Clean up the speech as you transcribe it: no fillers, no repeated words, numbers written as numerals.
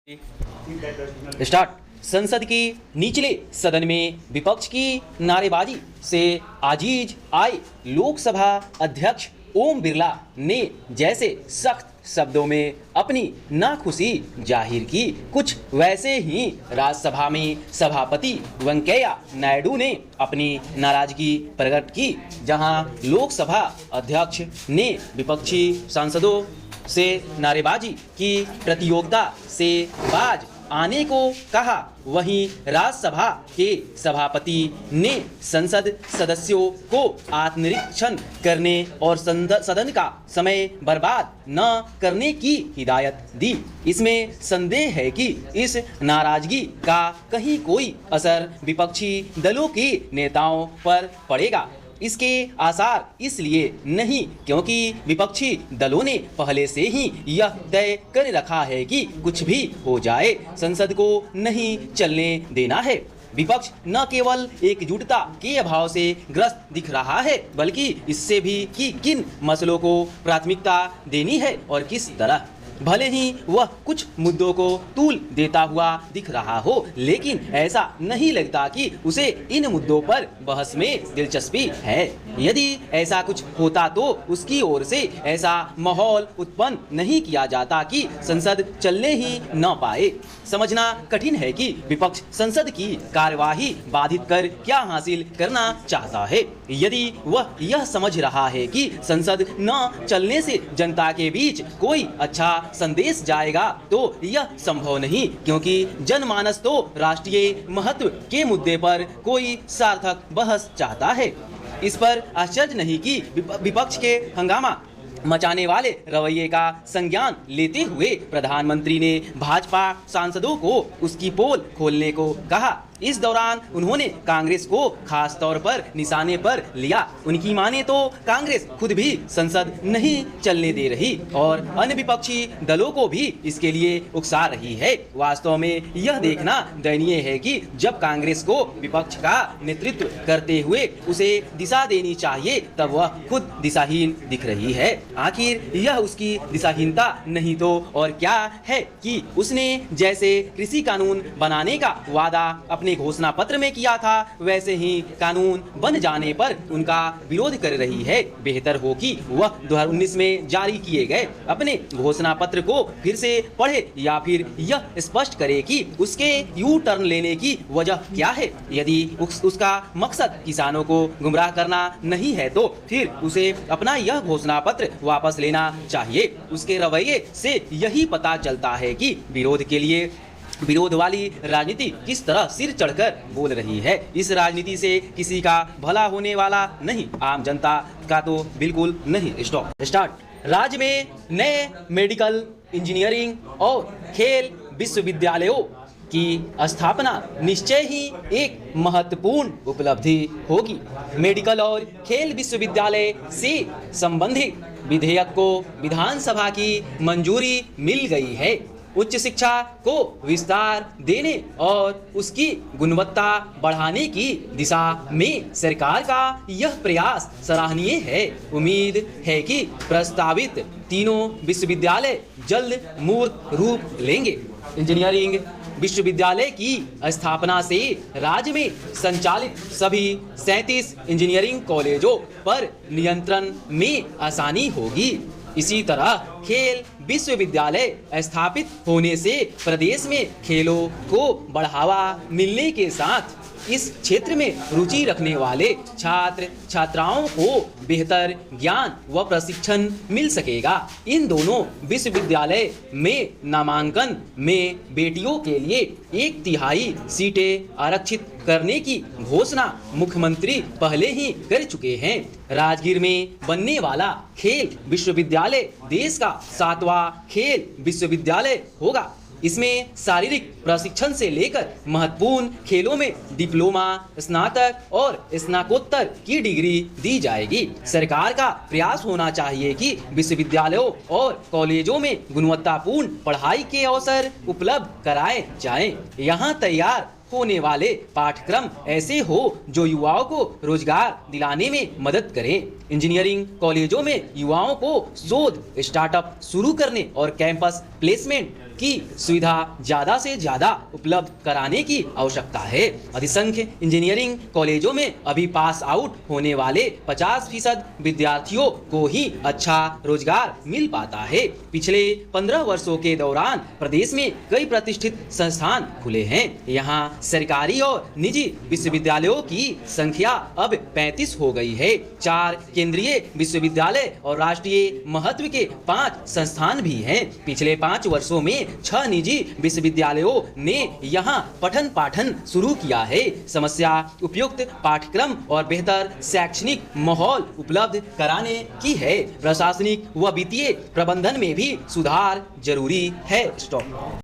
Start. संसद के निचले सदन में विपक्ष की नारेबाजी से आजीज आए लोकसभा अध्यक्ष ओम बिरला ने जैसे सख्त शब्दों में अपनी नाखुशी जाहिर की, कुछ वैसे ही राज्यसभा में सभापति वेंकैया नायडू ने अपनी नाराजगी प्रकट की, जहां लोकसभा अध्यक्ष ने विपक्षी सांसदों से नारेबाजी की प्रतियोगिता से बाज आने को कहा। वहीं राज्यसभा के सभापति ने संसद सदस्यों को आत्मनिरीक्षण करने और सदन का समय बर्बाद न करने की हिदायत दी। इसमें संदेह है कि इस नाराजगी का कहीं कोई असर विपक्षी दलों के नेताओं पर पड़ेगा। इसके आसार इसलिए नहीं क्योंकि विपक्षी दलों ने पहले से ही यह तय कर रखा है कि कुछ भी हो जाए संसद को नहीं चलने देना है। विपक्ष न केवल एकजुटता के अभाव से ग्रस्त दिख रहा है, बल्कि इससे भी कि किन मसलों को प्राथमिकता देनी है और किस तरह। भले ही वह कुछ मुद्दों को तूल देता हुआ दिख रहा हो, लेकिन ऐसा नहीं लगता कि उसे इन मुद्दों पर बहस में दिलचस्पी है। यदि ऐसा कुछ होता तो उसकी ओर से ऐसा माहौल उत्पन्न नहीं किया जाता कि संसद चलने ही न पाए। समझना कठिन है कि विपक्ष संसद की कार्यवाही बाधित कर क्या हासिल करना चाहता है। यदि वह यह समझ रहा है कि संसद न चलने से जनता के बीच कोई अच्छा संदेश जाएगा, तो यह संभव नहीं, क्योंकि जनमानस तो राष्ट्रीय महत्व के मुद्दे पर कोई सार्थक बहस चाहता है। इस पर आश्चर्य नहीं कि विपक्ष के हंगामा मचाने वाले रवैये का संज्ञान लेते हुए प्रधानमंत्री ने भाजपा सांसदों को उसकी पोल खोलने को कहा। इस दौरान उन्होंने कांग्रेस को खास तौर पर निशाने पर लिया। उनकी माने तो कांग्रेस खुद भी संसद नहीं चलने दे रही और अन्य विपक्षी दलों को भी इसके लिए उकसा रही है। वास्तव में यह देखना दयनीय है कि जब कांग्रेस को विपक्ष का नेतृत्व करते हुए उसे दिशा देनी चाहिए, तब वह खुद दिशाहीन दिख रही है। आखिर यह उसकी दिशाहीनता नहीं तो और क्या है कि उसने जैसे कृषि कानून बनाने का वादा अपने घोषणा पत्र में किया था, वैसे ही कानून बन जाने पर उनका विरोध कर रही है। बेहतर हो कि वह 2019 में जारी किए गए अपने घोषणा पत्र को फिर से पढ़े या फिर यह स्पष्ट करे कि उसके यू टर्न लेने की वजह क्या है। यदि उसका मकसद किसानों को गुमराह करना नहीं है, तो फिर उसे अपना यह घोषणा पत्र वापस लेना चाहिए। उसके रवैये से यही पता चलता है कि विरोध वाली राजनीति किस तरह सिर चढ़कर बोल रही है। इस राजनीति से किसी का भला होने वाला नहीं, आम जनता का तो बिल्कुल नहीं। स्टार्ट। राज्य में नए मेडिकल, इंजीनियरिंग और खेल विश्वविद्यालयों की स्थापना निश्चय ही एक महत्वपूर्ण उपलब्धि होगी। मेडिकल और खेल विश्वविद्यालय से संबंधित विधेयक को विधानसभा की मंजूरी मिल गई है। उच्च शिक्षा को विस्तार देने और उसकी गुणवत्ता बढ़ाने की दिशा में सरकार का यह प्रयास सराहनीय है। उम्मीद है कि प्रस्तावित तीनों विश्वविद्यालय जल्द मूर्त रूप लेंगे। इंजीनियरिंग विश्वविद्यालय की स्थापना से राज्य में संचालित सभी 37 इंजीनियरिंग कॉलेजों पर नियंत्रण में आसानी होगी। इसी तरह खेल विश्वविद्यालय स्थापित होने से प्रदेश में खेलों को बढ़ावा मिलने के साथ इस क्षेत्र में रुचि रखने वाले छात्र छात्राओं को बेहतर ज्ञान व प्रशिक्षण मिल सकेगा। इन दोनों विश्वविद्यालय में नामांकन में बेटियों के लिए 1/3 सीटें आरक्षित करने की घोषणा मुख्यमंत्री पहले ही कर चुके हैं। राजगीर में बनने वाला खेल विश्वविद्यालय देश का 7वां खेल विश्वविद्यालय होगा। इसमें शारीरिक प्रशिक्षण से लेकर महत्वपूर्ण खेलों में डिप्लोमा, स्नातक और स्नातकोत्तर की डिग्री दी जाएगी। सरकार का प्रयास होना चाहिए कि विश्वविद्यालयों और कॉलेजों में गुणवत्तापूर्ण पढ़ाई के अवसर उपलब्ध कराए जाएं। यहाँ तैयार होने वाले पाठ्यक्रम ऐसे हो जो युवाओं को रोजगार दिलाने में मदद करें। इंजीनियरिंग कॉलेजों में युवाओं को शोध, स्टार्टअप शुरू करने और कैंपस प्लेसमेंट की सुविधा ज़्यादा से ज़्यादा उपलब्ध कराने की आवश्यकता है। अधिसंख्य इंजीनियरिंग कॉलेजों में अभी पास आउट होने वाले 50% विद्यार्थियों को ही अच्छा रोजगार मिल पाता है। पिछले 15 वर्षों के दौरान प्रदेश में कई प्रतिष्ठित संस्थान खुले हैं। यहाँ सरकारी और निजी विश्वविद्यालयों की संख्या अब 35 हो गई है। 4 केंद्रीय विश्वविद्यालय और राष्ट्रीय महत्व के 5 संस्थान भी हैं। पिछले 5 वर्षों में 6 निजी विश्वविद्यालयों ने यहाँ पठन पाठन शुरू किया है। समस्या उपयुक्त पाठ्यक्रम और बेहतर शैक्षणिक माहौल उपलब्ध कराने की है। प्रशासनिक व वित्तीय प्रबंधन में भी सुधार जरूरी है। स्टॉप।